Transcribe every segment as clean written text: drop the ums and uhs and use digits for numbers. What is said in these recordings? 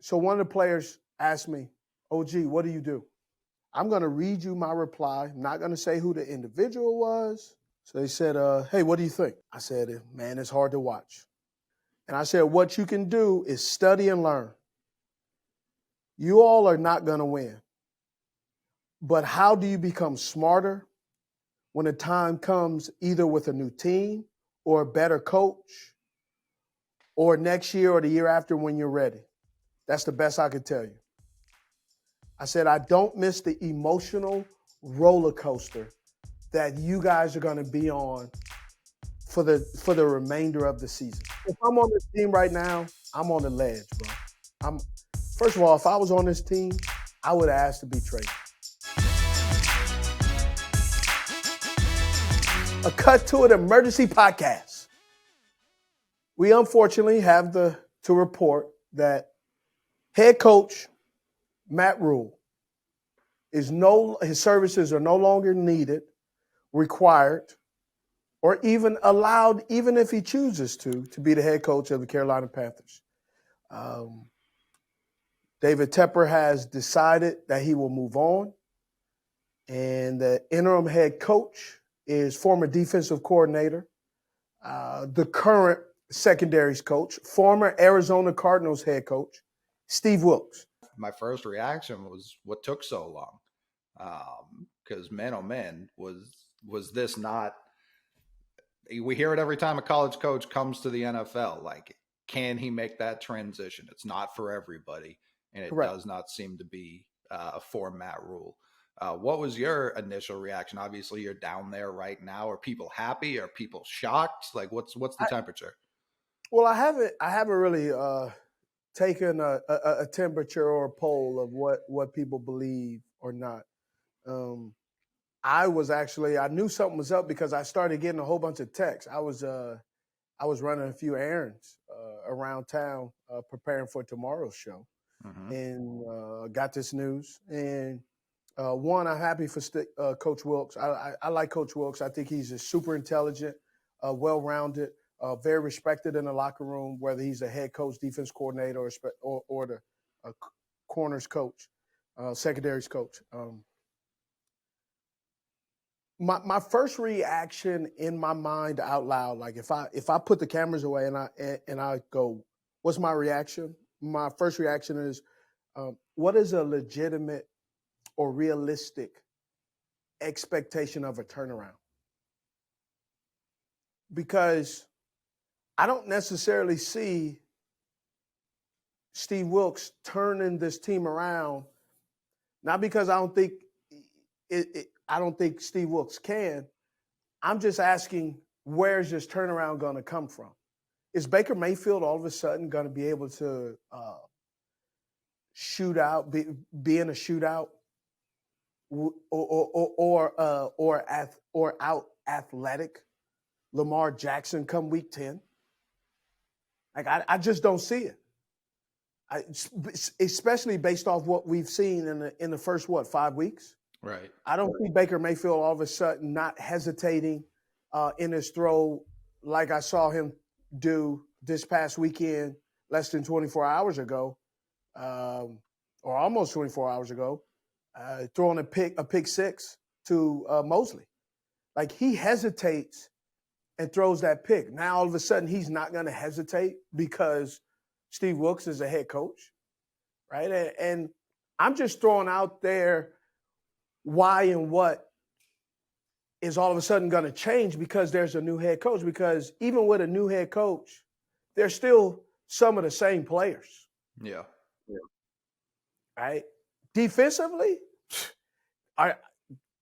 So one of the players asked me, OG, what do you do? I'm going to read you my reply. I'm not going to say who the individual was. So they said, hey, what do you think? I said, man, it's hard to watch. And I said, what you can do is study and learn. You all are not going to win. But how do you become smarter when the time comes either with a new team or a better coach or next year or the year after when you're ready? That's the best I could tell you. I said, I don't miss the emotional roller coaster that you guys are going to be on for the remainder of the season. If I'm on this team right now, I'm on the ledge, bro. First of all, if I was on this team, I would ask to be traded. A cut to an emergency podcast. We unfortunately have to report that head coach Matt Rhule his services are no longer needed, required, or even allowed, even if he chooses to be the head coach of the Carolina Panthers. David Tepper has decided that he will move on, and the interim head coach is former defensive coordinator, the current secondaries coach, former Arizona Cardinals head coach, Steve Wilks. My first reaction was, what took so long? Because man, oh man, was this not? We hear it every time a college coach comes to the NFL. Like, can he make that transition? It's not for everybody, and it Correct. does not seem to be for Matt Rhule. What was your initial reaction? Obviously, you're down there right now. Are people happy? Are people shocked? Like, what's the temperature? Well, I haven't really taken a temperature or a poll of what people believe or not. I knew something was up because I started getting a whole bunch of texts. I was running a few errands around town preparing for tomorrow's show, and got this news. And one, I'm happy for Coach Wilks. I like Coach Wilks. I think he's a super intelligent, well-rounded, very respected in the locker room, whether he's a head coach, defense coordinator, or the corners coach, secondaries coach. My first reaction in my mind out loud, like if I put the cameras away and I go, what's my reaction? My first reaction is, what is a legitimate or realistic expectation of a turnaround? Because I don't necessarily see Steve Wilks turning this team around, not because I don't think I don't think Steve Wilks can. I'm just asking, where's this turnaround going to come from? Is Baker Mayfield all of a sudden going to be able to shoot out, be in a shootout, or out athletic Lamar Jackson come week 10? Like, I just don't see it. Especially based off what we've seen in the first 5 weeks. Right. I don't see Baker Mayfield all of a sudden not hesitating in his throw like I saw him do this past weekend, less than 24 hours ago, or almost 24 hours ago, throwing a pick six to Mosley. Like, he hesitates and throws that pick. Now all of a sudden he's not going to hesitate because Steve Wilks is a head coach, right? And I'm just throwing out there why and what is all of a sudden going to change because there's a new head coach. Because even with a new head coach, there's still some of the same players. Yeah. Right? Defensively, I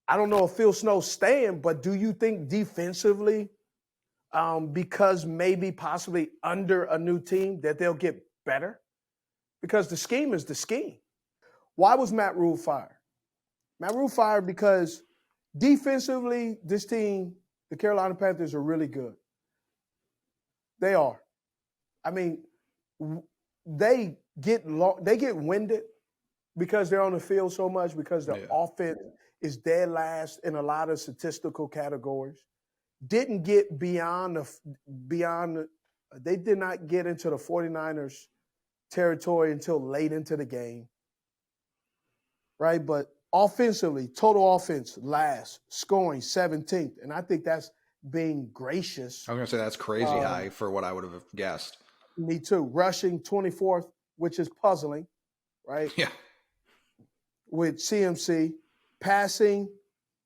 don't know if Phil Snow's staying, but do you think defensively, because maybe possibly under a new team, that they'll get better? Because the scheme is the scheme. Why was Matt Rhule fired? Matt Rhule fired because defensively, this team, the Carolina Panthers, are really good. They are. I mean, they get winded because they're on the field so much, because the offense is dead last in a lot of statistical categories. They did not get into the 49ers territory until late into the game, right? But offensively, total offense last, scoring 17th. And I think that's being gracious. I was going to say that's crazy high for what I would have guessed. Me too. Rushing 24th, which is puzzling, right? Yeah. With CMC. Passing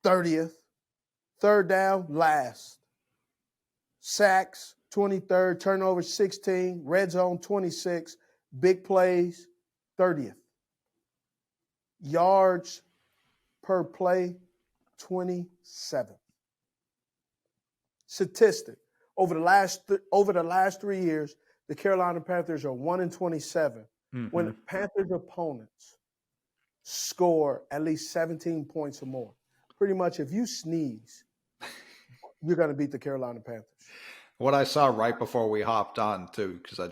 30th. Third down, last. Sacks, 23rd. Turnovers, 16. Red zone, 26. Big plays, 30th. Yards per play, 27th. Statistic. Over the last 3 years, the Carolina Panthers are 1-27 when Panthers opponents score at least 17 points or more. Pretty much, if you sneeze, you're going to beat the Carolina Panthers. What I saw right before we hopped on, too, because I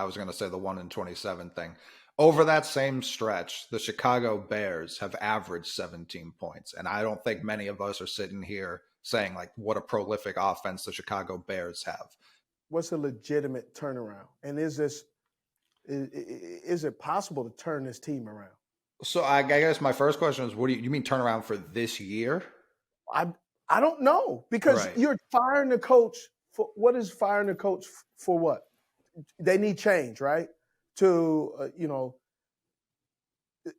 was going to say the 1-27 thing. Over that same stretch, the Chicago Bears have averaged 17 points. And I don't think many of us are sitting here saying, like, what a prolific offense the Chicago Bears have. What's a legitimate turnaround? And is it possible to turn this team around? So I guess my first question is, what do you mean turnaround for this year? I don't know, because you're firing the coach for what is firing the coach for what? They need change, right? To,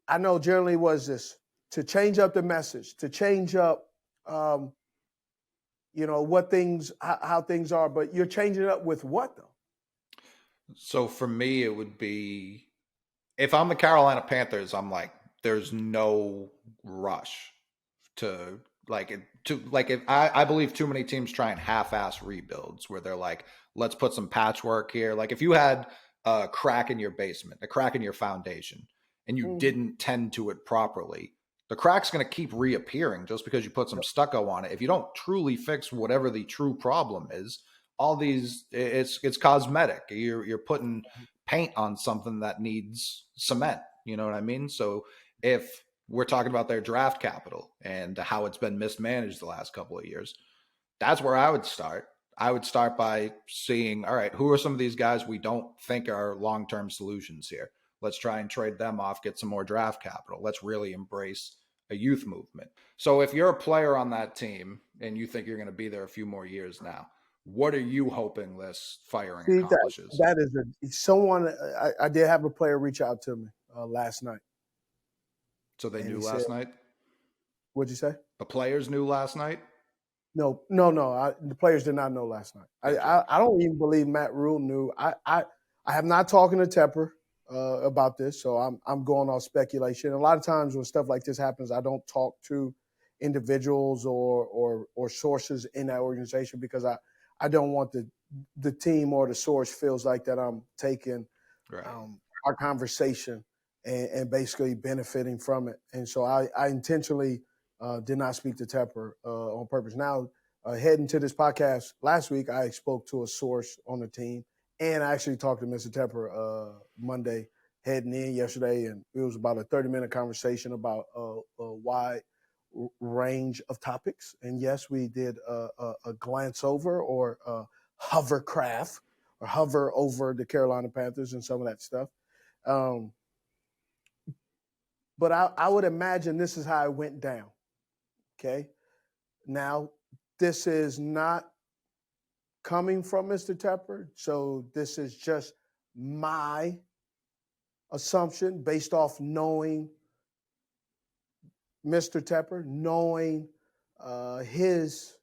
I know generally was this to change up the message, to change up, what things, how things are, but you're changing it up with what though? So for me, it would be, if I'm the Carolina Panthers, I'm like, there's no rush to if I believe too many teams try and half-ass rebuilds where they're like, let's put some patchwork here. Like if you had a crack in your basement, a crack in your foundation, and you didn't tend to it properly, the crack's going to keep reappearing just because you put some stucco on it. If you don't truly fix whatever the true problem is, all these, it's cosmetic. You're putting paint on something that needs cement. You know what I mean? So if we're talking about their draft capital and how it's been mismanaged the last couple of years, that's where I would start. I would start by seeing, all right, who are some of these guys we don't think are long-term solutions here? Let's try and trade them off, get some more draft capital. Let's really embrace a youth movement. So if you're a player on that team and you think you're going to be there a few more years now, what are you hoping this firing accomplishes? That is someone. I did have a player reach out to me last night. So they knew last night? What'd you say? The players knew last night? No. The players did not know last night. I don't even believe Matt Rhule knew. I have not talked to Tepper about this, so I'm going off speculation. A lot of times when stuff like this happens, I don't talk to individuals or sources in that organization because I don't want the team or the source feels like that I'm taking our conversation and basically benefiting from it. And so I intentionally did not speak to Tepper on purpose. Now, heading to this podcast last week, I spoke to a source on the team, and I actually talked to Mr. Tepper Monday heading in yesterday, and it was about a 30-minute conversation about a wide range of topics. And yes, we did a glance over or hovercraft or hover over the Carolina Panthers and some of that stuff. But I would imagine this is how it went down. Okay. Now, this is not coming from Mr. Tepper. So this is just my assumption based off knowing Mr. Tepper, knowing his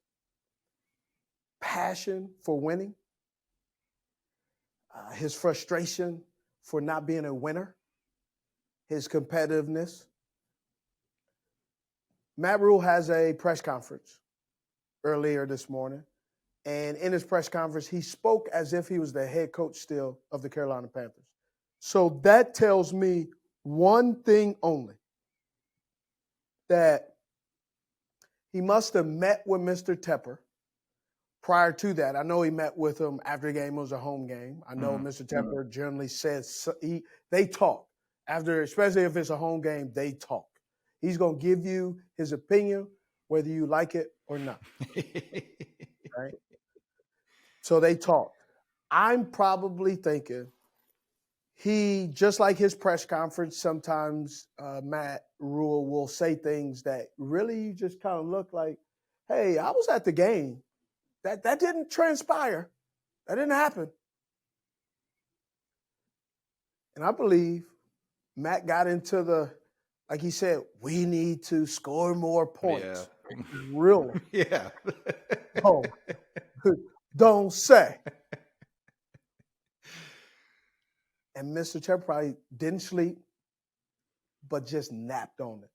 passion for winning, his frustration for not being a winner, his competitiveness. Matt Rhule has a press conference earlier this morning, and in his press conference, he spoke as if he was the head coach still of the Carolina Panthers. So that tells me one thing only, that he must have met with Mr. Tepper prior to that. I know he met with him after the game. It was a home game. I know Mr. Tepper generally says they talk. After, especially if it's a home game, they talk. He's going to give you his opinion, whether you like it or not. Right? So they talk. I'm probably thinking he, just like his press conference, sometimes Matt Rhule will say things that really you just kind of look like, hey, I was at the game. That didn't transpire. That didn't happen. And I believe Matt got into like he said, we need to score more points. Yeah. Really? Yeah. Oh, don't say. And Mr. Tepper probably didn't sleep, but just napped on it.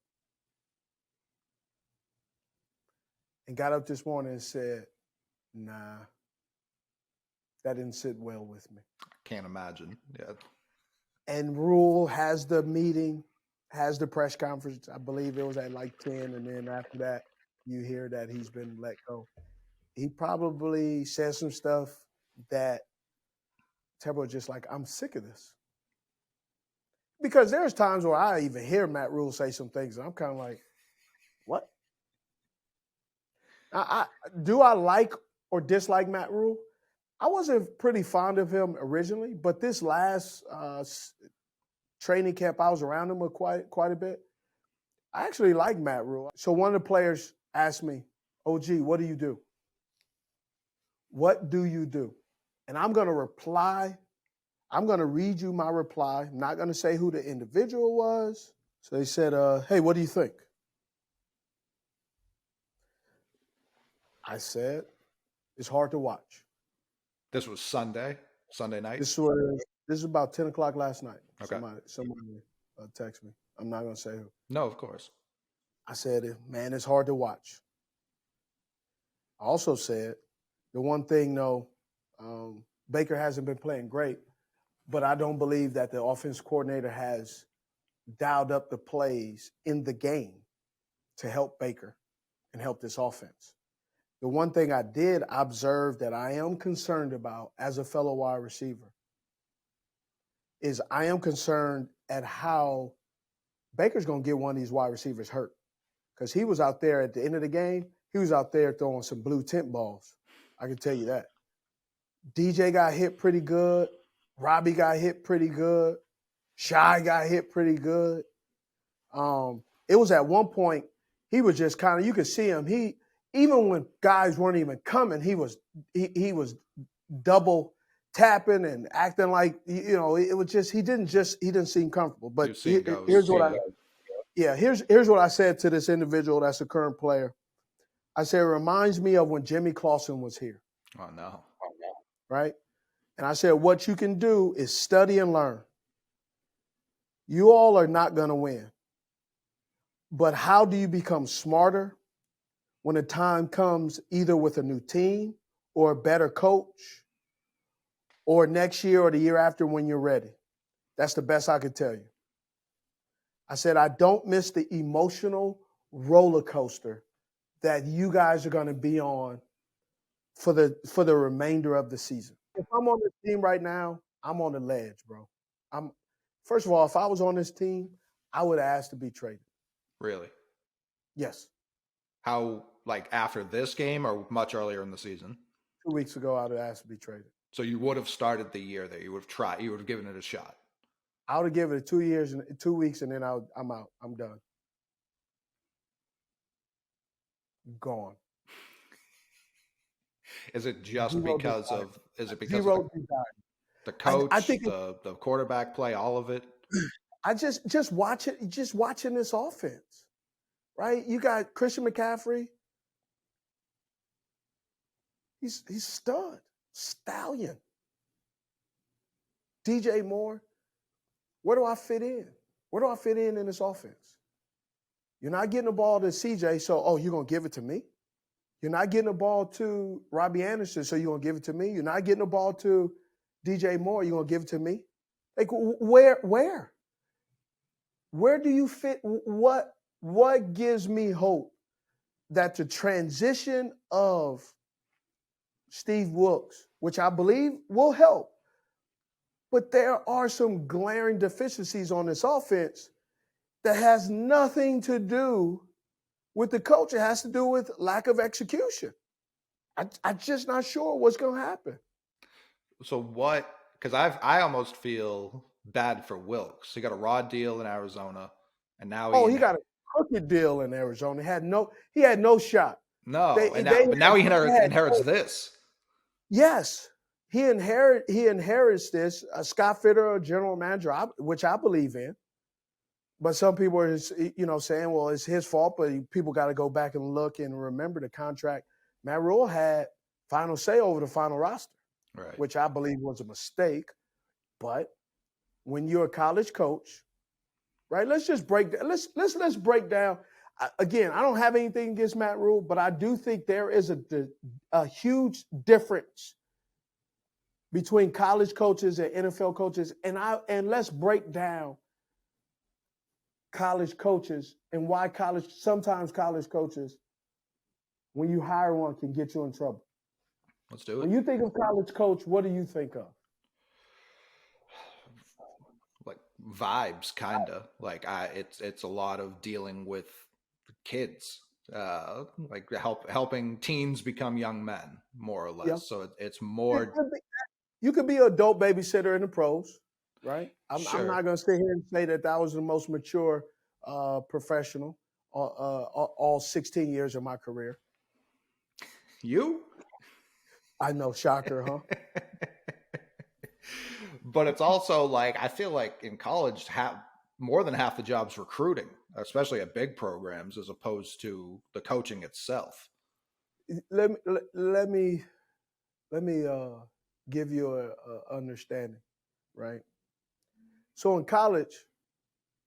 And got up this morning and said, nah, that didn't sit well with me. Can't imagine. Yeah. And Rhule has the meeting, has the press conference. I believe it was at like 10. And then after that, you hear that he's been let go. He probably said some stuff that Tepper was just like, I'm sick of this. Because there's times where I even hear Matt Rhule say some things, and I'm kind of like, what? Do I like or dislike Matt Rhule? I wasn't pretty fond of him originally, but this last training camp, I was around him quite a bit. I actually like Matt Rhule. So one of the players asked me, OG, what do you do? What do you do? And I'm going to reply. I'm going to read you my reply. I'm not going to say who the individual was. So they said, hey, what do you think? I said, it's hard to watch. This was Sunday night. This is about 10 o'clock last night. Okay. Somebody text me. I'm not going to say who. No, of course. I said, man, it's hard to watch. I also said, the one thing, though, Baker hasn't been playing great, but I don't believe that the offense coordinator has dialed up the plays in the game to help Baker and help this offense. The one thing I did observe that I am concerned about as a fellow wide receiver is I am concerned at how Baker's going to get one of these wide receivers hurt. Because he was out there at the end of the game, he was out there throwing some blue tint balls. I can tell you that. DJ got hit pretty good. Robbie got hit pretty good. Shy got hit pretty good. It was at one point, he was just kind of, you could see him. Even when guys weren't even coming, he was double tapping and acting like, it was just, he didn't seem comfortable. But here's what I said to this individual that's a current player. I said, it reminds me of when Jimmy Clausen was here. Oh, no. Right? And I said, what you can do is study and learn. You all are not going to win. But how do you become smarter when the time comes, either with a new team or a better coach, or next year or the year after when you're ready? That's the best I could tell you. I said, I don't miss the emotional roller coaster that you guys are going to be on for the remainder of the season. If I'm on this team right now, I'm on the ledge, bro. First of all, if I was on this team, I would ask to be traded. Really? Yes. How, like after this game or much earlier in the season? 2 weeks ago, I would have asked to be traded. So you would have started the year there. You would have tried. You would have given it a shot. I would have given it 2 years and 2 weeks, and then I'm out. I'm done. Gone. Is it just because of? Is it because Zero of the coach, I think the quarterback play, all of it? I just watch it. Just watching this offense, right? You got Christian McCaffrey. He's stud, stallion. DJ Moore. Where do I fit in? Where do I fit in this offense? You're not getting the ball to CJ, so you're gonna give it to me. You're not getting the ball to Robbie Anderson, so you're gonna give it to me. You're not getting the ball to DJ Moore, you're gonna give it to me. Like where do you fit? What gives me hope that the transition of Steve Wilkes, which I believe will help, but there are some glaring deficiencies on this offense that has nothing to do with the coach. It has to do with lack of execution. I'm just not sure what's going to happen. So what? Because I almost feel bad for Wilkes. He got a raw deal in Arizona, and now Oh, he got a crooked deal in Arizona. He had no shot. no, They and they now he had inherits this. yes. He inherits this. Scott Fitter, a general manager, which I believe in. But some people are, saying, well, it's his fault. But people got to go back and look and remember the contract. Matt Rhule had final say over the final roster, Right. which I believe was a mistake. But when you're a college coach, right? Let's just break down. Let's break down. Again, I don't have anything against Matt Rhule, but I do think there is a huge difference between college coaches and NFL coaches, and let's break down college coaches and why sometimes college coaches, when you hire one, can get you in trouble. Let's do it. When you think of college coach, what do you think of? Like vibes, kind of like it's a lot of dealing with kids, like helping teens become young men, more or less. Yeah. So it's more. You could be an adult babysitter in the pros, right? I'm Sure. not going to sit here and say that was the most mature professional all 16 years of my career. You? I know, shocker, huh? But it's also like I feel like in college, more than half the job's recruiting, especially at big programs, as opposed to the coaching itself. Let me give you a understanding, right? So in college,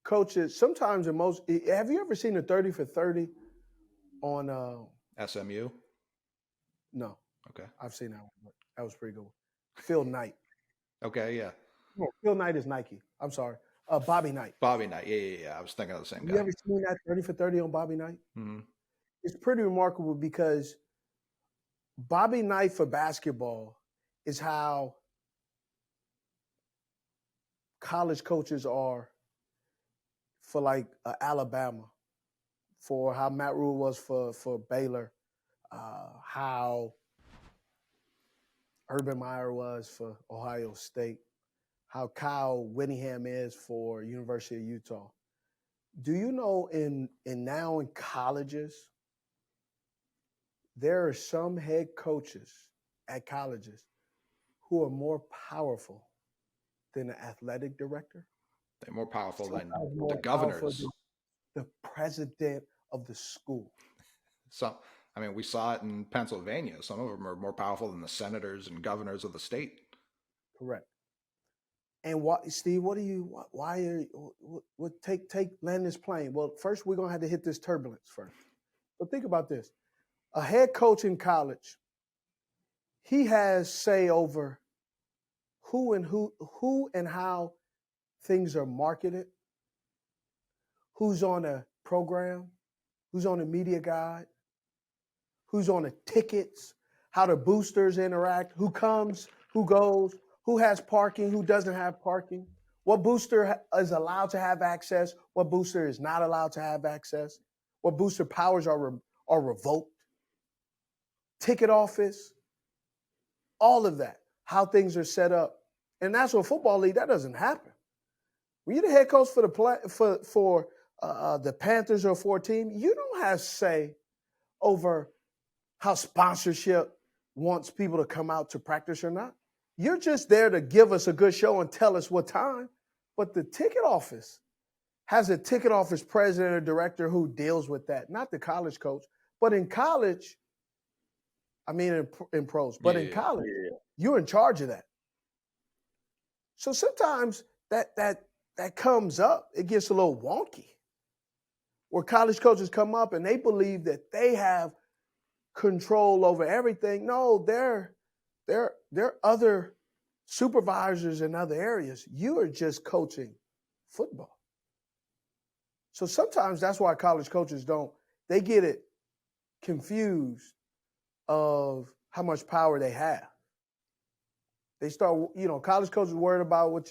coaches sometimes have you ever seen a 30 for 30 on SMU? No. Okay. I've seen that one. That was pretty good. Phil Knight. Okay, yeah. No, Phil Knight is Nike. I'm sorry. Bobby Knight. Bobby Knight. Yeah. I was thinking of the same guy. You ever seen that 30 for 30 on Bobby Knight? Mm-hmm. It's pretty remarkable because Bobby Knight for basketball is how college coaches are for like Alabama, for how Matt Rhule was for Baylor, how Urban Meyer was for Ohio State, how Kyle Whittingham is for University of Utah. Do you know now in colleges, there are some head coaches at colleges who are more powerful than the athletic director? They're more powerful than more the governors. The president of the school. So, I mean, we saw it in Pennsylvania. Some of them are more powerful than the senators and governors of the state. Correct. And Steve, land this plane? Well, first we're going to have to hit this turbulence first. But think about this. A head coach in college, he has say over who and how things are marketed, who's on a program, who's on a media guide, who's on the tickets, how the boosters interact, who comes, who goes, who has parking, who doesn't have parking, what booster is allowed to have access, what booster is not allowed to have access, what booster powers are revoked, ticket office, all of that, how things are set up. In the National Football League, that doesn't happen. When you're the head coach for the Panthers or for a team, you don't have say over how sponsorship wants people to come out to practice or not. You're just there to give us a good show and tell us what time. But the ticket office has a ticket office president or director who deals with that, not the college coach. But in college, I mean in pros, but in college, you're in charge of that. So sometimes that comes up, it gets a little wonky. Where college coaches come up and they believe that they have control over everything. No, there are other supervisors in other areas. You are just coaching football. So sometimes that's why college coaches they get it confused of how much power they have. They start, college coaches worried about what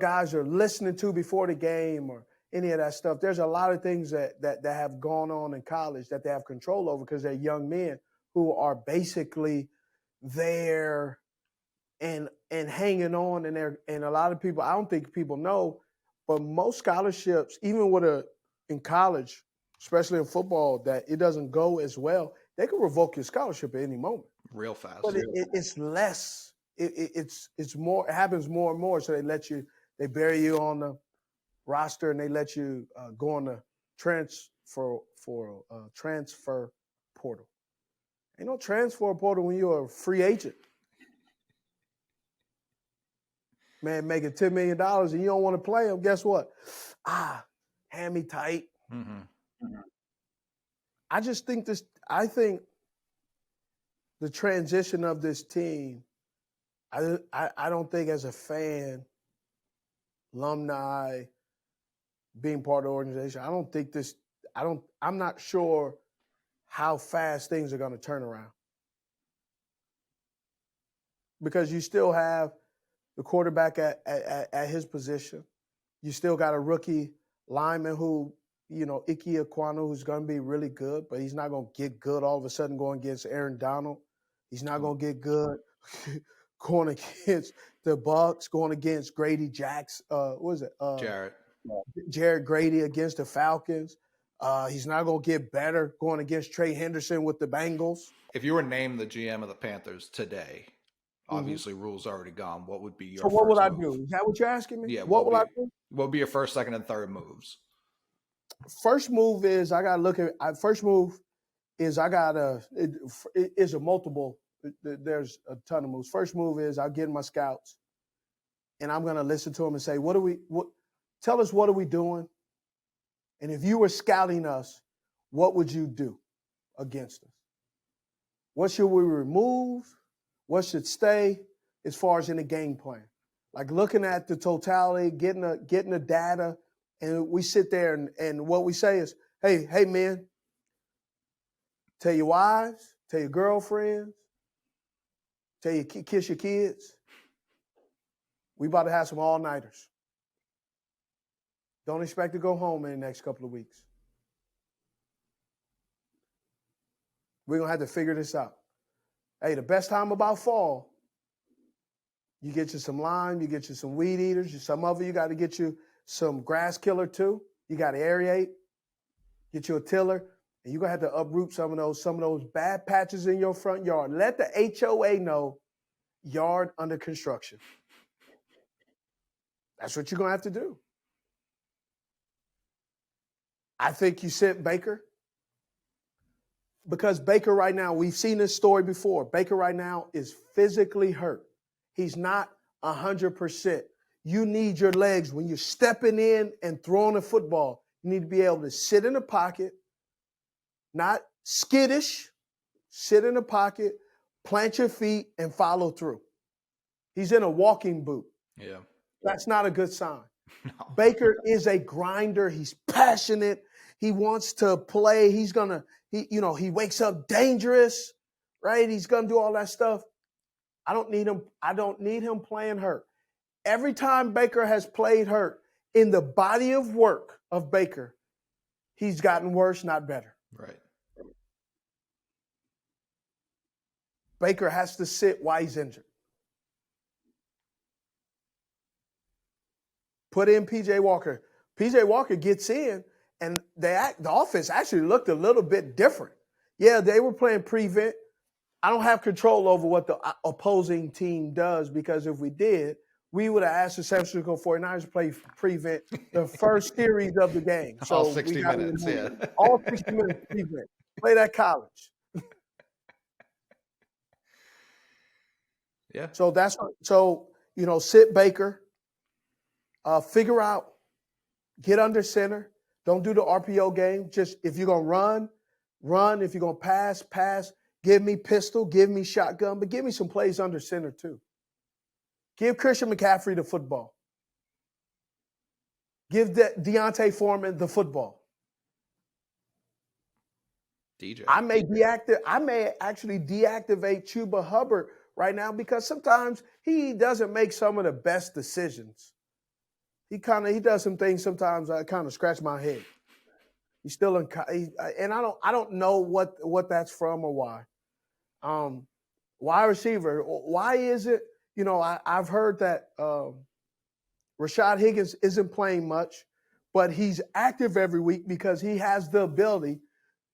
guys are listening to before the game or any of that stuff. There's a lot of things that have gone on in college that they have control over because they're young men who are basically there and hanging on, and a lot of people, I don't think people know, but most scholarships, even in college, especially in football, that it doesn't go as well, they can revoke your scholarship at any moment. Real fast. But it's less. It's more. It happens more and more. So they bury you on the roster, and they let you go on the transfer portal. Ain't no transfer portal when you're a free agent. Man, making $10 million and you don't want to play him, guess what? Hand me tight. Mm-hmm. I think the transition of this team, I don't think as a fan, alumni, being part of the organization, I'm not sure how fast things are going to turn around. Because you still have the quarterback at his position. You still got a rookie lineman who, Ike Ekwonu, who's going to be really good, but he's not going to get good all of a sudden going against Aaron Donald. He's not going to get good going against the Bucks, going against Grady Jacks. Jared Grady against the Falcons. He's not going to get better going against Trey Henderson with the Bengals. If you were named the GM of the Panthers today, obviously Rhule's already gone. What would be your what would first I do? Is that what you're asking me? Yeah. What will I do? What would be your first, second, and third moves? First move is I got to look at. First move is I got to. It is a multiple. There's a ton of moves. First move is I'll get my scouts, and I'm going to listen to them and say, tell us what are we doing, and if you were scouting us, what would you do against us? What should we remove? What should stay as far as in the game plan? Like looking at the totality, getting the data, and we sit there and what we say is, hey man, tell your wives, tell your girlfriends, kiss your kids. We about to have some all-nighters. Don't expect to go home in the next couple of weeks. We're going to have to figure this out. Hey, the best time about fall, you get you some lime, you get you some weed eaters, some of you got to get you some grass killer too. You got to aerate, get you a tiller, and you're going to have to uproot some of those bad patches in your front yard. Let the HOA know yard under construction. That's what you're going to have to do. I think you sit Baker. Because Baker right now, we've seen this story before. Baker right now is physically hurt. He's not 100%. You need your legs when you're stepping in and throwing a football. You need to be able to sit in the pocket, not skittish, sit in the pocket, plant your feet, and follow through. He's in a walking boot. Yeah. That's not a good sign. No. Baker is a grinder. He's passionate. He wants to play. He wakes up dangerous, right? He's going to do all that stuff. I don't need him playing hurt. Every time Baker has played hurt, in the body of work of Baker, he's gotten worse, not better. Right. Baker has to sit while he's injured. Put in P.J. Walker. P.J. Walker gets in, and the offense actually looked a little bit different. Yeah, they were playing prevent. I don't have control over what the opposing team does, because if we did, we would have asked the San Francisco 49ers to play prevent the first series of the game. So all 60 minutes, yeah. All 60 minutes prevent. Play that college. Yeah. So sit Baker. Figure out, get under center. Don't do the RPO game. Just if you're going to run. If you're going to pass. Give me pistol, give me shotgun, but give me some plays under center too. Give Christian McCaffrey the football. Give Deontay Foreman the football. DJ. I may actually deactivate Chuba Hubbard right now, because sometimes he doesn't make some of the best decisions. He does some things sometimes I kind of scratch my head. He's still and I don't know what that's from or why. Wide receiver, why is it, I've heard that Rashad Higgins isn't playing much, but he's active every week because he has the ability.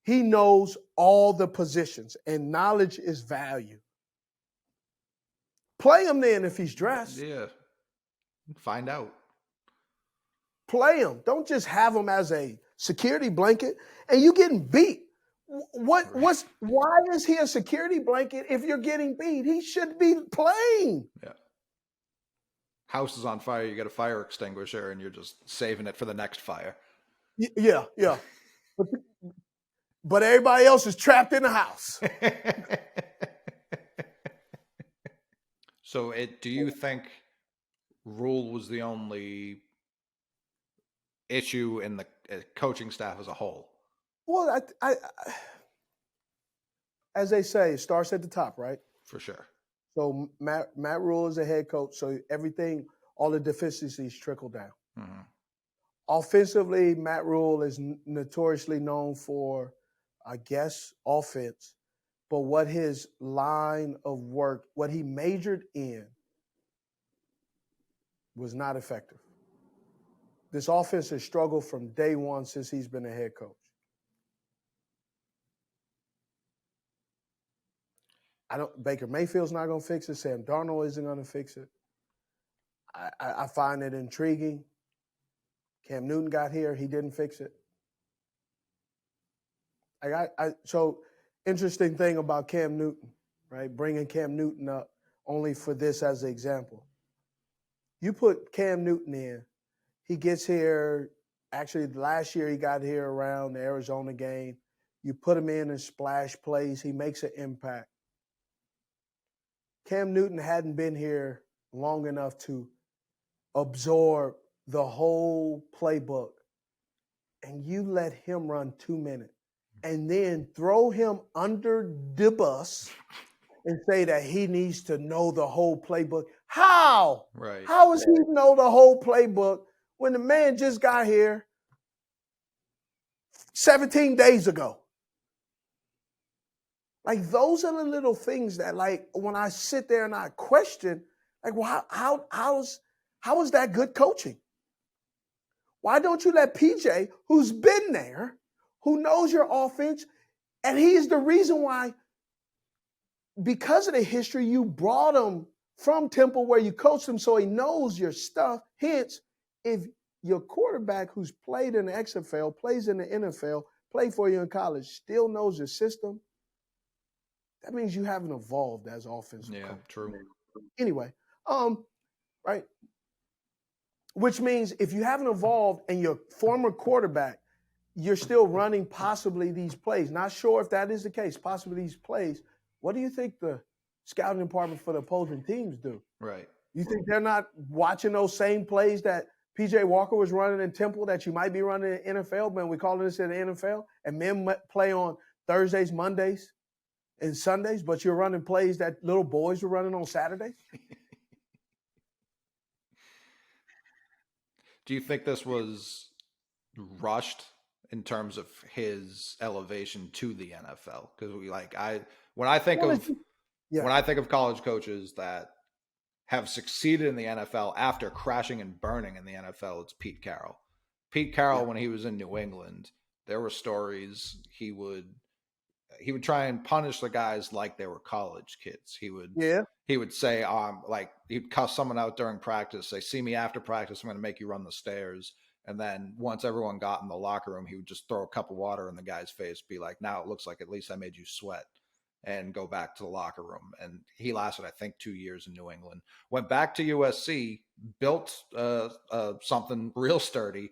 He knows all the positions, and knowledge is value. Play him then if he's dressed. Yeah. Find out. Play him. Don't just have him as a security blanket, and you getting beat. Why is he a security blanket if you're getting beat? He should be playing. Yeah. House is on fire. You got a fire extinguisher, and you're just saving it for the next fire. Yeah. But everybody else is trapped in the house. So, do you think Rhule was the only issue in the coaching staff as a whole? Well, I as they say, it starts at the top, right? For sure. So Matt Rhule is a head coach, so everything, all the deficiencies trickle down. Mm-hmm. Offensively, Matt Rhule is notoriously known for, I guess, offense. But what his line of work, what he majored in, was not effective. This offense has struggled from day one since he's been a head coach. Baker Mayfield's not going to fix it. Sam Darnold isn't going to fix it. I find it intriguing. Cam Newton got here. He didn't fix it. So interesting thing about Cam Newton, right? Bringing Cam Newton up only for this as an example. You put Cam Newton in. He gets here. Actually, last year he got here around the Arizona game. You put him in splash plays. He makes an impact. Cam Newton hadn't been here long enough to absorb the whole playbook. And you let him run 2 minutes and then throw him under the bus and say that he needs to know the whole playbook. How? Right. How does he know the whole playbook when the man just got here 17 days ago? Like, those are the little things that, like, when I sit there and I question, like, well, how is that good coaching? Why don't you let PJ, who's been there, who knows your offense, and he's the reason why, because of the history, you brought him from Temple where you coached him so he knows your stuff. Hence, if your quarterback who's played in the XFL, plays in the NFL, played for you in college, still knows your system, that means you haven't evolved as offensive coach. Yeah, true. Anyway, right? Which means if you haven't evolved and your former quarterback, you're still running possibly these plays. Not sure if that is the case, possibly these plays. What do you think the scouting department for the opposing teams do? Right. You think they're not watching those same plays that PJ Walker was running in Temple that you might be running in the NFL, but we call this in the NFL, and men play on Thursdays, Mondays, and Sundays, but you're running plays that little boys were running on Saturdays? Do you think this was rushed in terms of his elevation to the NFL? Because when I think of college coaches that have succeeded in the NFL after crashing and burning in the NFL, it's Pete Carroll. Pete Carroll, when he was in New England, there were stories he would try and punish the guys like they were college kids. He would say, like, he'd cuss someone out during practice, say, see me after practice, I'm going to make you run the stairs. And then once everyone got in the locker room, he would just throw a cup of water in the guy's face, be like, now it looks like at least I made you sweat, and go back to the locker room. And he lasted, I think, 2 years in New England, went back to USC, built something real sturdy,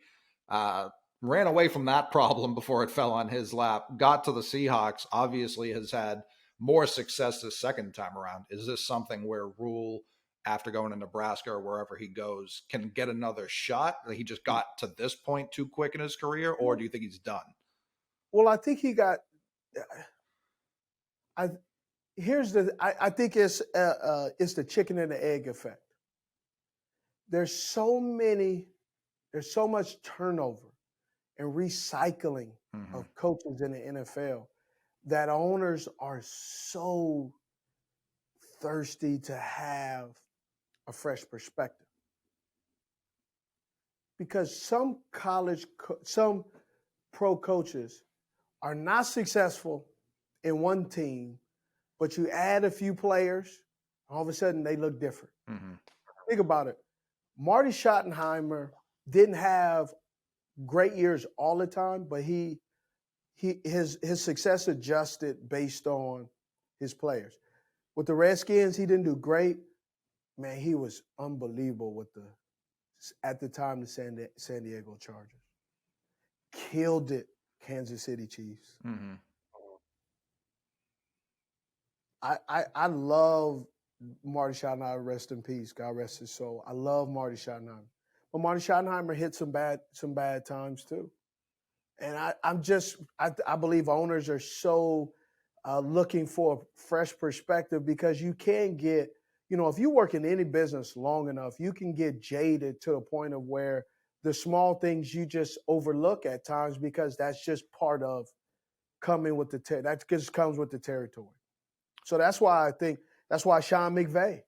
ran away from that problem before it fell on his lap, got to the Seahawks, obviously has had more success this second time around. Is this something where Rhule, after going to Nebraska or wherever he goes, can get another shot? He just got to this point too quick in his career, or do you think he's done? Well, I think he got I think it's the chicken and the egg effect. There's so much turnover and recycling of coaches in the NFL that owners are so thirsty to have a fresh perspective. Because some some pro coaches are not successful in one team, but you add a few players, all of a sudden they look different. Mm-hmm. Think about it. Marty Schottenheimer didn't have great years all the time, but his success adjusted based on his players. With the Redskins, he didn't do great. Man, he was unbelievable with at the time, the San Diego Chargers. Killed it, Kansas City Chiefs. Mm-hmm. I love Marty Schottenheimer, rest in peace, God rest his soul. I love Marty Schottenheimer. But Marty Schottenheimer hit some bad times too. And I believe owners are so looking for a fresh perspective because you can get, if you work in any business long enough, you can get jaded to the point of where the small things you just overlook at times because that's just part of coming with that just comes with the territory. So that's why Sean McVay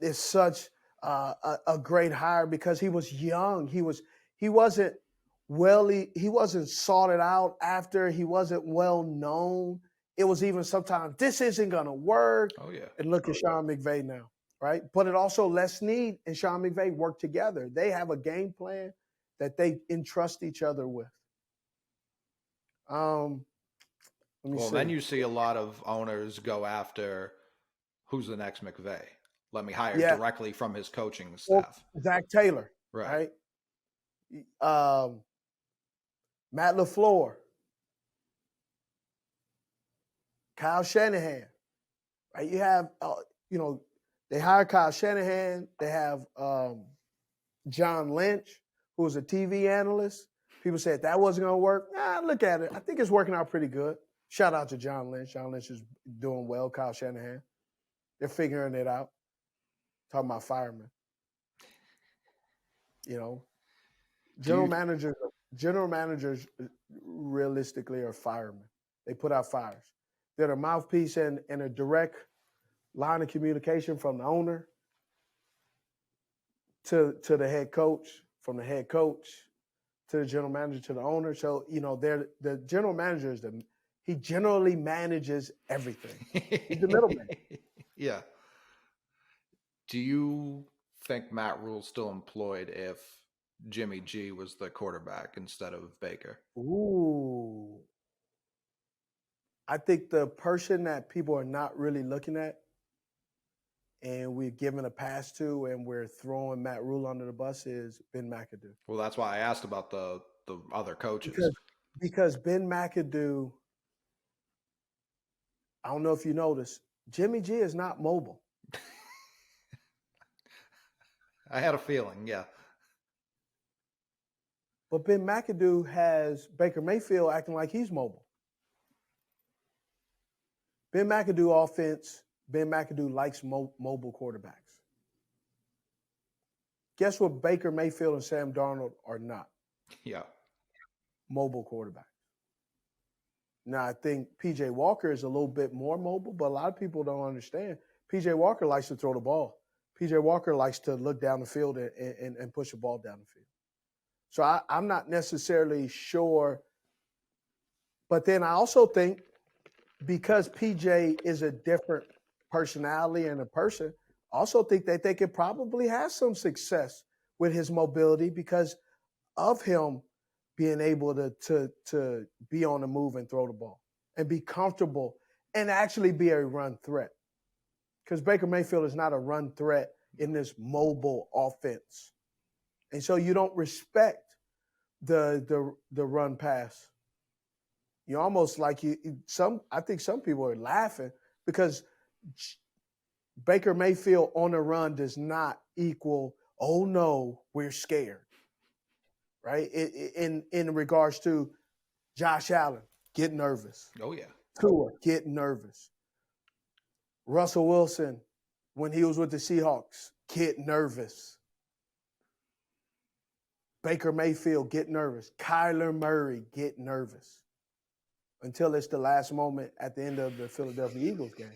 is such a great hire because he was young. He wasn't sorted out after. He wasn't well known. It was even sometimes this isn't gonna work. Oh yeah. And look at Sean McVay now, right? But it also Les Snead and Sean McVay work together. They have a game plan that they entrust each other with. Then you see a lot of owners go after who's the next McVay. Let me hire directly from his coaching staff. Zach Taylor, right? Matt LaFleur, Kyle Shanahan, right? You have, they hire Kyle Shanahan. They have John Lynch, who was a TV analyst. People said that wasn't going to work. Look at it. I think it's working out pretty good. Shout out to John Lynch. John Lynch is doing well. Kyle Shanahan. They're figuring it out. Talking about firemen. General managers realistically are firemen. They put out fires. They're a mouthpiece and a direct line of communication from the owner to the head coach, from the head coach to the general manager to the owner. So, they're the general manager he generally manages everything. He's the middleman. Yeah. Do you think Matt Rhule's still employed if Jimmy G was the quarterback instead of Baker? Ooh. I think the person that people are not really looking at and we're giving a pass to and we're throwing Matt Rhule under the bus is Ben McAdoo. Well, that's why I asked about the other coaches. Because Ben McAdoo, I don't know if you noticed, Jimmy G is not mobile. I had a feeling, yeah. But Ben McAdoo has Baker Mayfield acting like he's mobile. Ben McAdoo offense, Ben McAdoo likes mobile quarterbacks. Guess what Baker Mayfield and Sam Darnold are not? Yeah. Mobile quarterbacks. Now, I think P.J. Walker is a little bit more mobile, but a lot of people don't understand. P.J. Walker likes to throw the ball. P.J. Walker likes to look down the field and push the ball down the field. So I'm not necessarily sure. But then I also think because P.J. is a different personality and a person, I also think that they could probably have some success with his mobility because of him being able to be on the move and throw the ball and be comfortable and actually be a run threat. Because Baker Mayfield is not a run threat in this mobile offense. And so you don't respect the run pass. You almost like I think some people are laughing because Baker Mayfield on the run does not equal, oh no, we're scared. Right? In regards to Josh Allen, get nervous. Oh, yeah. Tua, get nervous. Russell Wilson, when he was with the Seahawks, get nervous. Baker Mayfield, get nervous. Kyler Murray, get nervous. Until it's the last moment at the end of the Philadelphia Eagles game.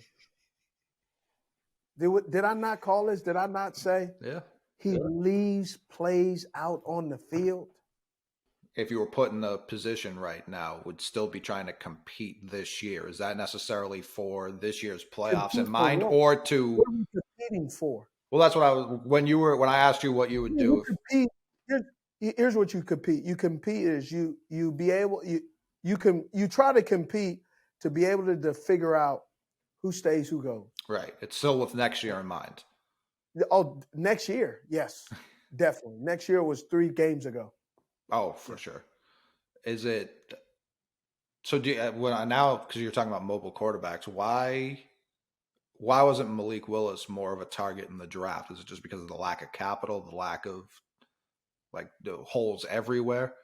Did I not call this? Did I not say Yeah. he leaves plays out on the field? If you were put in the position right now, would still be trying to compete this year. Is that necessarily for this year's playoffs in Compete for mind, what? or to? What are we competing for? Well, that's what I was when I asked you what you would You do. compete. Here's what you compete. You compete is you be able you try to compete to be able to figure out who stays, who goes. Right. It's still with next year in mind. Oh, next year, yes, definitely. Next year was 3 games ago. Oh, for Yeah. sure. Is it so? Now because you're talking about mobile quarterbacks, why wasn't Malik Willis more of a target in the draft? Is it just because of the lack of capital, the lack of like the holes everywhere?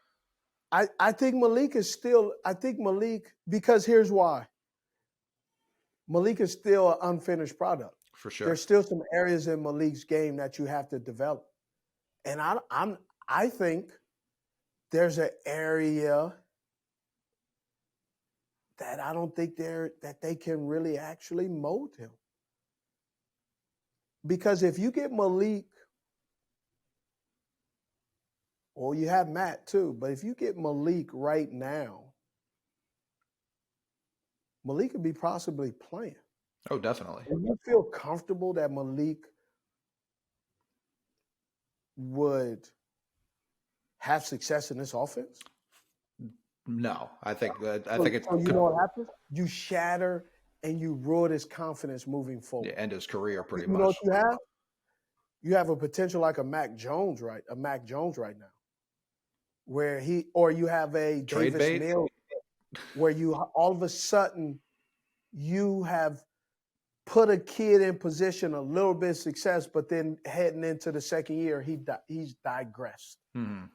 I think Malik is still. I think Malik because here's why. Malik is still an unfinished product. For sure. There's still some areas in Malik's game that you have to develop, and I think there's an area that I don't think they can really actually mold him. Because if you get Malik, well, you have Matt too, but if you get Malik right now, Malik could be possibly playing. Oh, definitely. Do you feel comfortable that Malik would have success in this offense? No, I think So you know what happens? You shatter and you ruin his confidence moving forward. end his career pretty You know much. what you have? You have a potential like a Mac Jones right now, where you have a Trade Davis bait? Mills, where you all of a sudden you have put a kid in position a little bit of success, but then heading into the second year, he's digressed. Mm-hmm.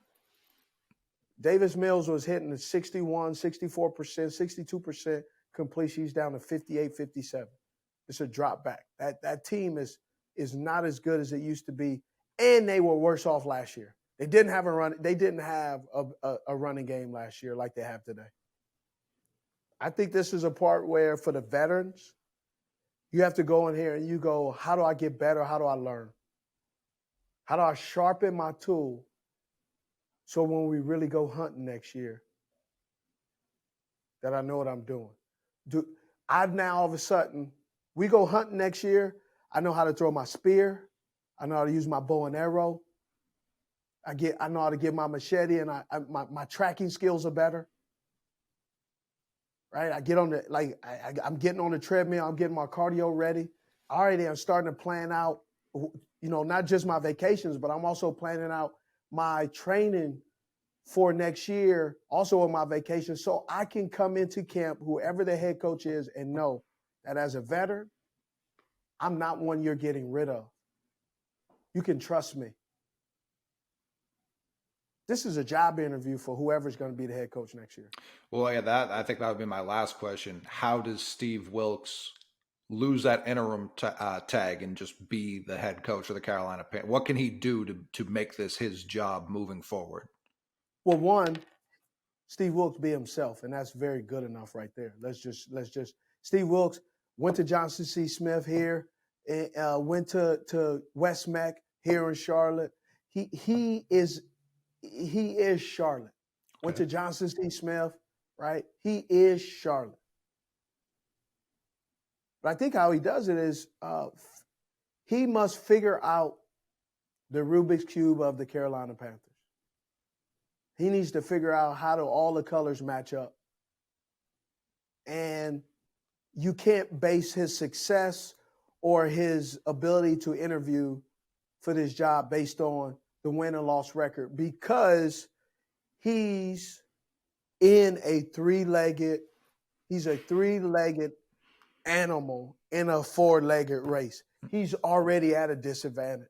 Davis Mills was hitting at 61, 64%, 62% completion. He's down to 58, 57. It's a drop back. That team is not as good as it used to be, and they were worse off last year. They didn't have a running game last year like they have today. I think this is a part where for the veterans, you have to go in here and you go, how do I get better? How do I learn? How do I sharpen my tool so when we really go hunting next year, that I know what I'm doing? I've now all of a sudden, we go hunting next year, I know how to throw my spear. I know how to use my bow and arrow. I know how to get my machete, and my tracking skills are better. Right? I get on I'm getting on the treadmill. I'm getting my cardio ready. Already, I'm starting to plan out, not just my vacations, but I'm also planning out my training for next year, also on my vacation, so I can come into camp, whoever the head coach is, and know that as a veteran, I'm not one you're getting rid of. You can trust me. This is a job interview for whoever's going to be the head coach next year. Well, yeah, I think that would be my last question. How does Steve Wilkes lose that interim tag and just be the head coach of the Carolina Panthers? What can he do to make this his job moving forward? Well, one, Steve Wilkes be himself, and that's very good enough right there. Let's just Steve Wilkes went to Johnson C. Smith here, went to West Mac here in Charlotte. He is Charlotte. Went to Johnson C. Smith, right? He is Charlotte. But I think how he does it is he must figure out the Rubik's Cube of the Carolina Panthers. He needs to figure out how do all the colors match up. And you can't base his success or his ability to interview for this job based on the win and loss record, because he's a three-legged animal in a four-legged race. He's already at a disadvantage.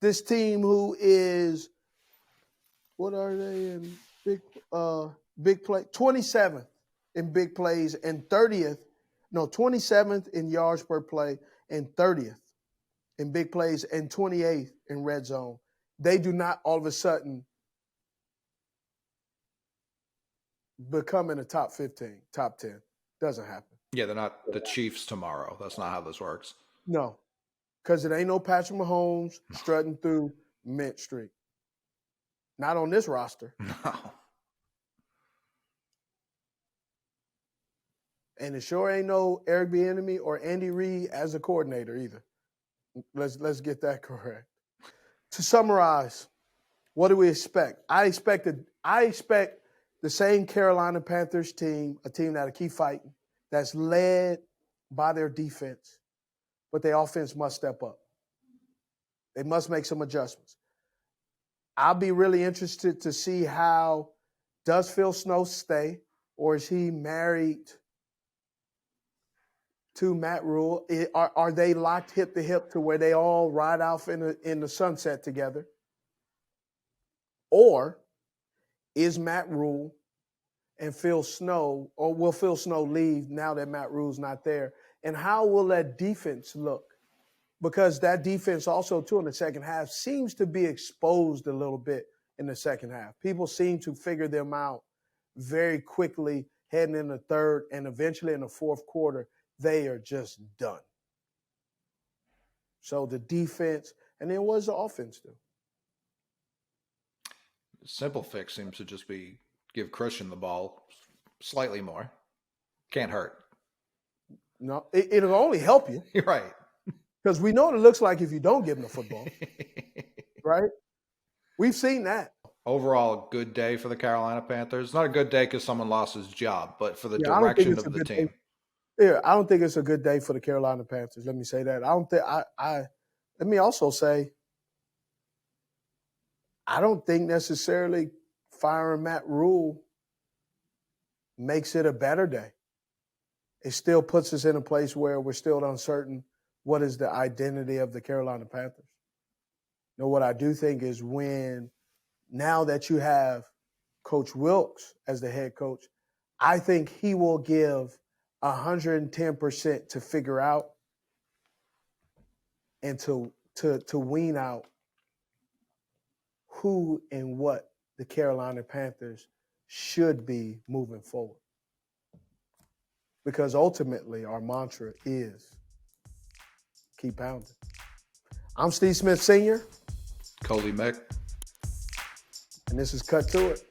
This team, who is, what are they in big play? 27th in big plays and 27th in yards per play and 30th in big plays and 28th in red zone. They do not all of a sudden become in the top 15, top 10. Doesn't happen. Yeah, they're not the Chiefs tomorrow. That's not how this works. No. because it ain't no Patrick Mahomes strutting through Mint Street. Not on this roster. No. And it sure ain't no Eric Bieniemy or Andy Reid as a coordinator either. Let's get that correct. To summarize, what do we expect? I expect the same Carolina Panthers team, a team that'll keep fighting, that's led by their defense, but their offense must step up. They must make some adjustments. I'll be really interested to see how does Phil Snow stay, or is he married to Matt Rhule? Are they locked hip to hip to where they all ride off in the sunset together? Or is Matt Rhule and Phil Snow, or will Phil Snow leave now that Matt Rule's not there? And how will that defense look? Because that defense also, too, in the second half seems to be exposed a little bit in the second half. People seem to figure them out very quickly heading in the third, and eventually in the fourth quarter, they are just done. So the defense, and then what does the offense do? Simple fix seems to just be give Christian the ball slightly more. Can't hurt. No, it'll only help you. You're right. Because we know what it looks like if you don't give him the football, right? We've seen that. Overall, a good day for the Carolina Panthers. Not a good day because someone lost his job, but for the direction of the team. Yeah, I don't think it's a good day for the Carolina Panthers. Let me say that. Let me also say, I don't think necessarily firing Matt Rhule makes it a better day. It still puts us in a place where we're still uncertain what is the identity of the Carolina Panthers. What I do think is now that you have Coach Wilkes as the head coach, I think he will give 110% to figure out and to wean out who and what the Carolina Panthers should be moving forward. Because ultimately our mantra is keep pounding. I'm Steve Smith Sr. Coley Mick. And this is Cut to It.